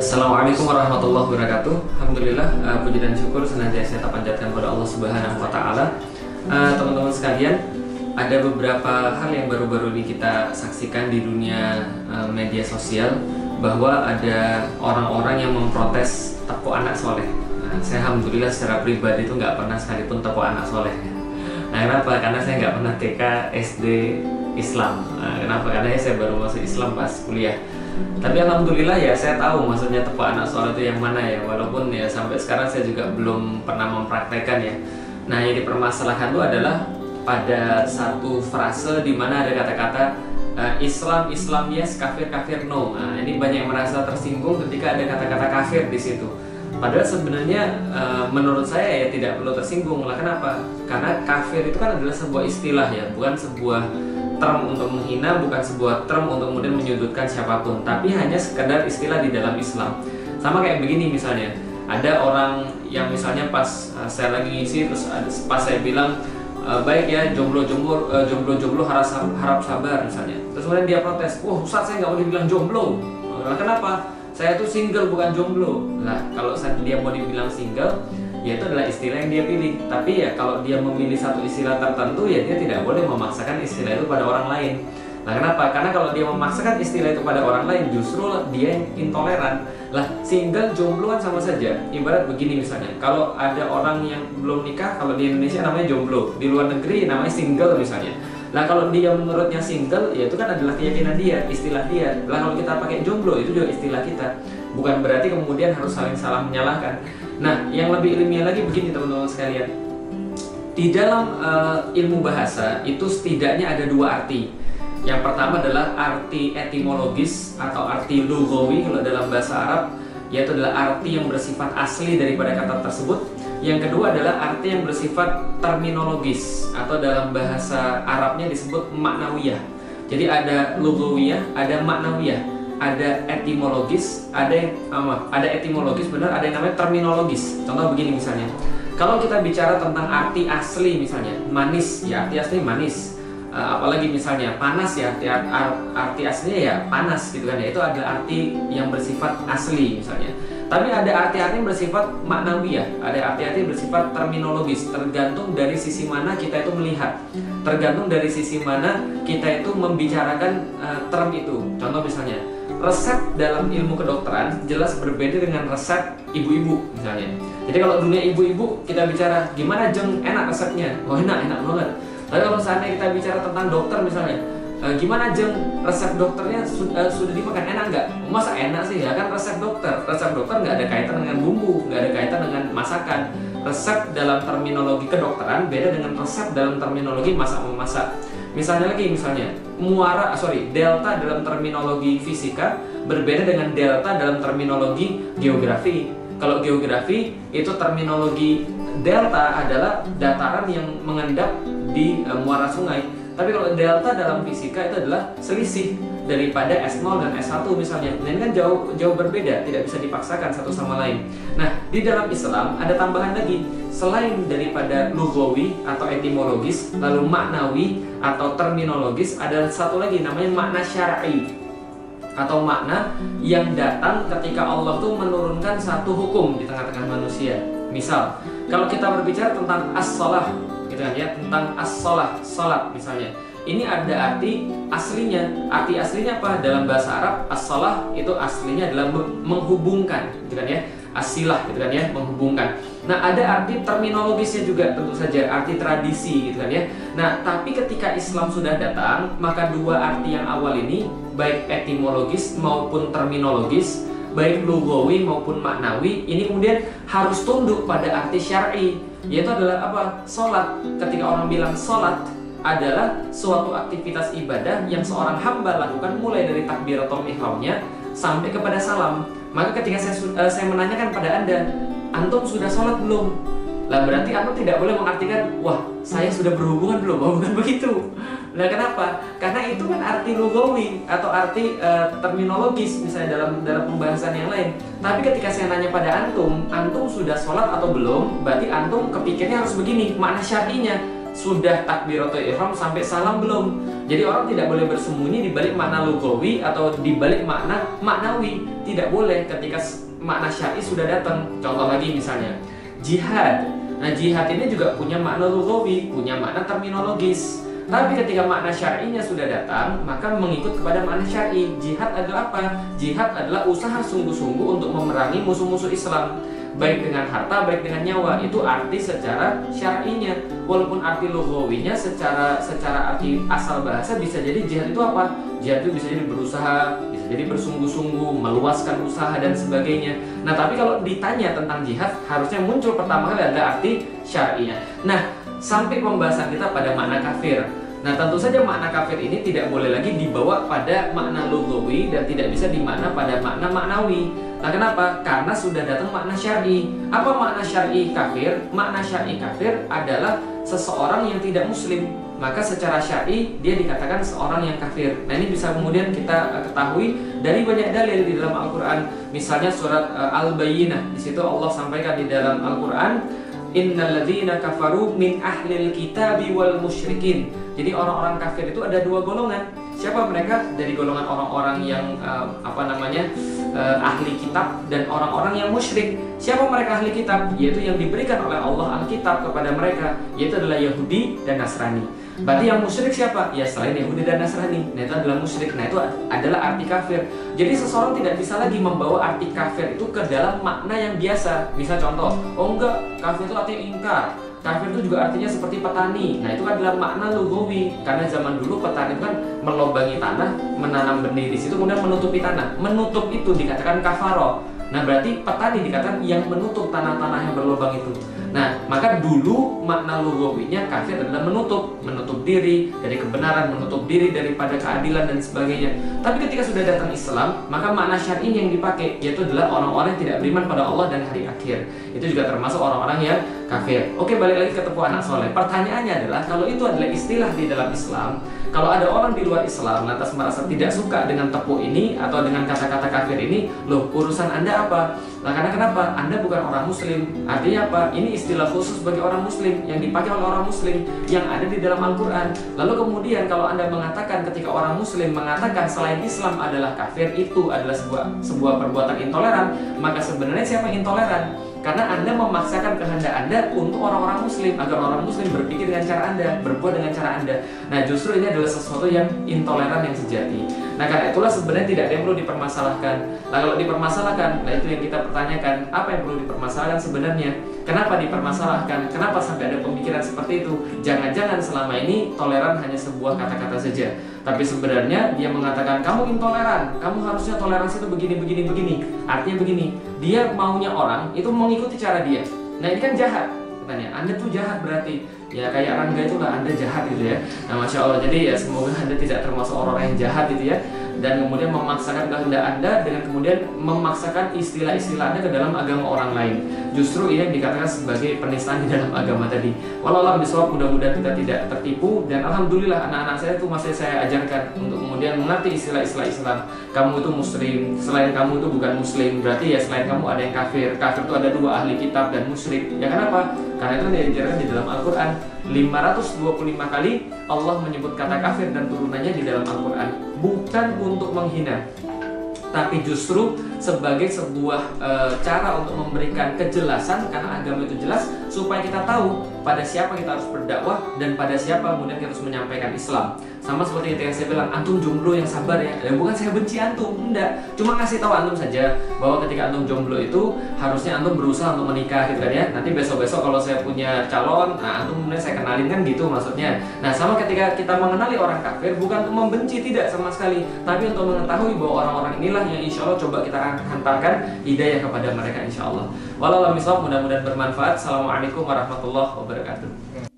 Assalamualaikum warahmatullahi wabarakatuh. Alhamdulillah, puji dan syukur senantiasa kita panjatkan kepada Allah Subhanahu wa taala. Teman-teman sekalian, ada beberapa hal yang baru-baru ini kita saksikan di dunia media sosial, bahwa ada orang-orang yang memprotes tepuk anak soleh. Saya alhamdulillah secara pribadi itu nggak pernah sekalipun tepuk anak soleh. Kenapa? Karena saya nggak pernah TK, SD Islam. Kenapa? Karena saya baru masuk Islam pas kuliah. Tapi alhamdulillah ya, saya tahu maksudnya tepuk anak soleh itu yang mana ya. Walaupun ya sampai sekarang saya juga belum pernah mempraktekkan ya. Nah, yang dipermasalahkan itu adalah pada satu frase di mana ada kata-kata Islam yes, kafir no. Nah, ini banyak yang merasa tersinggung ketika ada kata-kata kafir di situ. Padahal sebenarnya menurut saya ya tidak perlu tersinggung lah. Kenapa? Karena kafir itu kan adalah sebuah istilah ya, bukan sebuah term untuk menghina, bukan sebuah term untuk kemudian menyudutkan siapapun, tapi hanya sekedar istilah di dalam Islam. Sama kayak begini misalnya, ada orang yang misalnya pas saya lagi ngisi, terus pas saya bilang baik ya, jomblo harap sabar misalnya, terus kemudian dia protes, wah Ustaz, saya nggak mau dibilang jomblo. Nah, kenapa? Saya tuh single bukan jomblo. Nah, kalau dia mau dibilang single, ya itu adalah istilah yang dia pilih. Tapi ya kalau dia memilih satu istilah tertentu, ya dia tidak boleh memaksakan istilah itu pada orang lain. Nah, kenapa? Karena kalau dia memaksakan istilah itu pada orang lain, justru dia yang intoleran. Lah, single jomblo kan sama saja. Ibarat begini misalnya, kalau ada orang yang belum nikah, kalau di Indonesia namanya jomblo, di luar negeri namanya single misalnya. Nah, kalau dia menurutnya single, ya itu kan adalah keyakinan dia, istilah dia. Lah, kalau kita pakai jomblo, itu juga istilah kita. Bukan berarti kemudian harus saling salah menyalahkan. Nah, yang lebih ilmiah lagi begini teman-teman sekalian. Di dalam ilmu bahasa itu setidaknya ada dua arti. Yang pertama adalah arti etimologis atau arti lughawi kalau dalam bahasa Arab, yaitu adalah arti yang bersifat asli daripada kata tersebut. Yang kedua adalah arti yang bersifat terminologis atau dalam bahasa Arabnya disebut maknawiyah. Jadi ada lughawiyah, ada maknawiyah, ada etimologis, ada etimologis benar, ada yang namanya terminologis. Contoh begini misalnya, kalau kita bicara tentang arti asli misalnya manis, ya arti asli manis. Apalagi misalnya panas, ya arti aslinya ya panas gitu kan ya, itu ada arti yang bersifat asli misalnya. Tapi ada arti-arti yang bersifat maknawiyah, ada arti-arti yang bersifat terminologis, tergantung dari sisi mana kita itu melihat, tergantung dari sisi mana kita itu membicarakan term itu. Contoh misalnya, resep dalam ilmu kedokteran jelas berbeda dengan resep ibu-ibu misalnya. Jadi kalau dunia ibu-ibu kita bicara gimana jeng enak resepnya, oh enak banget. Lalu kalau seandainya kita bicara tentang dokter misalnya, gimana jeng resep dokternya sudah dimakan, enak nggak? Masa enak sih ya, kan resep dokter nggak ada kaitan dengan bumbu, nggak ada kaitan dengan masakan. Resep dalam terminologi kedokteran beda dengan resep dalam terminologi masak-memasak. Misalnya delta dalam terminologi fisika berbeda dengan delta dalam terminologi geografi. Kalau geografi itu terminologi delta adalah dataran yang mengendap di muara sungai. Tapi kalau delta dalam fisika itu adalah selisih daripada S0 dan S1 misalnya. Nah, ini kan jauh berbeda, tidak bisa dipaksakan satu sama lain. Nah, di dalam Islam ada tambahan lagi. Selain daripada lughawi atau etimologis, lalu maknawi atau terminologis, ada satu lagi namanya makna syar'i atau makna yang datang ketika Allah tuh menurunkan satu hukum di tengah-tengah manusia. Misal, kalau kita berbicara tentang as-shalah gitu kan ya, tentang as-shalah, salat misalnya. Ini ada arti aslinya. Arti aslinya apa? Dalam bahasa Arab, as-shalah itu aslinya adalah menghubungkan gitu kan ya. Asilah gitu kan ya, menghubungkan. Nah, ada arti terminologisnya juga tentu saja, arti tradisi gitu kan ya. Nah, tapi ketika Islam sudah datang, maka dua arti yang awal ini, baik etimologis maupun terminologis, baik lughawi maupun maknawi, ini kemudian harus tunduk pada arti syar'i, yaitu adalah apa? Salat. Ketika orang bilang salat adalah suatu aktivitas ibadah yang seorang hamba lakukan mulai dari takbiratul ihramnya sampai kepada salam. Maka ketika saya menanyakan pada Anda, antum sudah sholat belum? Lah berarti antum tidak boleh mengartikan, wah saya sudah berhubungan belum? Oh, bukan begitu. Nah, kenapa? Karena itu kan arti lughawi atau arti terminologis misalnya dalam pembahasan yang lain. Tapi ketika saya nanya pada antum sudah sholat atau belum? Berarti antum kepikirnya harus begini, makna syar'inya. sudah takbiratul ihram sampai salam belum. Jadi orang tidak boleh bersembunyi di balik makna lugawi atau di balik makna maknawi. Tidak boleh ketika makna syar'i sudah datang. Contoh lagi misalnya jihad. Nah, jihad ini juga punya makna lugawi, punya makna terminologis. Tapi ketika makna syar'inya sudah datang, maka mengikut kepada makna syar'i. Jihad adalah apa? Jihad adalah usaha sungguh-sungguh untuk memerangi musuh-musuh Islam, baik dengan harta, baik dengan nyawa. Itu arti secara syar'inya. Walaupun arti lughawinya secara arti asal bahasa bisa jadi jihad itu apa? Jihad itu bisa jadi berusaha, bisa jadi bersungguh-sungguh, meluaskan usaha dan sebagainya. Nah, tapi kalau ditanya tentang jihad, harusnya muncul pertama kali ada arti syar'inya. Nah, sampai pembahasan kita pada makna kafir. Nah, tentu saja makna kafir ini tidak boleh lagi dibawa pada makna lughawi dan tidak bisa dimakna pada makna maknawi. Nah, kenapa? Karena sudah datang makna syar'i. Apa makna syar'i kafir? Makna syar'i kafir adalah seseorang yang tidak muslim. Maka secara syar'i dia dikatakan seorang yang kafir. Nah, ini bisa kemudian kita ketahui dari banyak dalil di dalam Al-Qur'an. Misalnya surat Al-Bayyinah. Di situ Allah sampaikan di dalam Al-Qur'an, innalladzina kafaru min ahlil kitabi wal musyrikin. Jadi orang-orang kafir itu ada dua golongan. Siapa mereka? Dari golongan orang-orang yang ahli kitab dan orang-orang yang musyrik. Siapa mereka ahli kitab? Yaitu yang diberikan oleh Allah Alkitab kepada mereka, yaitu adalah Yahudi dan Nasrani. Berarti yang musyrik siapa? Ya selain Yahudi dan Nasrani. Nah, itu adalah musyrik. Nah, itu adalah arti kafir. Jadi seseorang tidak bisa lagi membawa arti kafir itu ke dalam makna yang biasa. Misal contoh, oh enggak, kafir itu artinya ingkar. Kafir itu juga artinya seperti petani. Nah, itu kan adalah makna lugawi. Karena zaman dulu petani itu kan melobangi tanah, menanam benih di situ, kemudian menutupi tanah. Menutup itu dikatakan kafaro. Nah, berarti petani dikatakan yang menutup tanah-tanah yang berlubang itu. Nah, maka dulu makna lugawinya kafir adalah menutup diri dari kebenaran, menutup diri daripada keadilan dan sebagainya. Tapi ketika sudah datang Islam, maka makna syar'i yang dipakai yaitu adalah orang-orang yang tidak beriman pada Allah dan hari akhir. Itu juga termasuk orang-orang yang kafir. Oke, balik lagi ke tepu anak soleh. Pertanyaannya adalah, kalau itu adalah istilah di dalam Islam, kalau ada orang di luar Islam lantas merasa tidak suka dengan tepu ini atau dengan kata-kata kafir ini, loh, urusan Anda apa? Nah, karena kenapa? Anda bukan orang muslim. Artinya apa? Ini istilah khusus bagi orang muslim, yang dipakai oleh orang muslim, yang ada di dalam Al-Quran. Lalu kemudian kalau Anda mengatakan, ketika orang muslim mengatakan selain Islam adalah kafir, itu adalah sebuah perbuatan intoleran, maka sebenarnya siapa yang intoleran? Karena Anda memaksakan kehendak Anda untuk orang-orang muslim, agar orang muslim berpikir dengan cara Anda, berbuat dengan cara Anda. Nah, justru ini adalah sesuatu yang intoleran yang sejati. Nah, karena itulah sebenarnya tidak ada yang perlu dipermasalahkan. Nah, kalau dipermasalahkan, nah itu yang kita pertanyakan, apa yang perlu dipermasalahkan sebenarnya? Kenapa dipermasalahkan? Kenapa sampai ada pemikiran seperti itu? Jangan-jangan selama ini toleran hanya sebuah kata-kata saja. Tapi sebenarnya dia mengatakan, kamu intoleran, kamu harusnya toleransi itu begini. Artinya begini, dia maunya orang itu mengikuti cara dia. Nah, ini kan jahat. Katanya, Anda tuh jahat berarti. Ya kayak Rangga itulah, Anda jahat gitu ya. Nah, Masya Allah, jadi ya semoga Anda tidak termasuk orang-orang yang jahat gitu ya. Dan kemudian memaksakan kehendak Anda dengan kemudian memaksakan istilah-istilah Anda ke dalam agama orang lain. Justru ini yang dikatakan sebagai penistaan di dalam agama tadi. Walau alam bisawab, mudah-mudahan kita tidak tertipu. Dan alhamdulillah anak-anak saya itu masih saya ajarkan untuk kemudian mengerti istilah-istilah Islam. Kamu itu muslim, selain kamu itu bukan muslim, berarti ya selain kamu ada yang kafir. Kafir itu ada dua, ahli kitab dan musyrik. Ya kenapa? Karena itu diajarkan di dalam Al-Quran. 525 kali Allah menyebut kata kafir dan turunannya di dalam Al-Quran. Bukan untuk menghina, tapi justru sebagai sebuah cara untuk memberikan kejelasan, karena agama itu jelas, supaya kita tahu pada siapa kita harus berdakwah dan pada siapa kemudian kita harus menyampaikan Islam. Sama seperti itu yang saya bilang, antum jomblo yang sabar ya. Bukan saya benci antum, enggak. Cuma ngasih tahu antum saja bahwa ketika antum jomblo itu harusnya antum berusaha untuk menikah gitu kan ya. Nanti besok-besok kalau saya punya calon, nah antum kemudian saya kenalin kan gitu maksudnya. Nah, sama ketika kita mengenali orang kafir, bukan untuk membenci, tidak sama sekali, tapi untuk mengetahui bahwa orang-orang inilah yang insya Allah coba kita hantarkan hidayah kepada mereka insya Allah. Walau a'lam bishawab, mudah-mudahan bermanfaat. Assalamualaikum warahmatullahi wabarakatuh.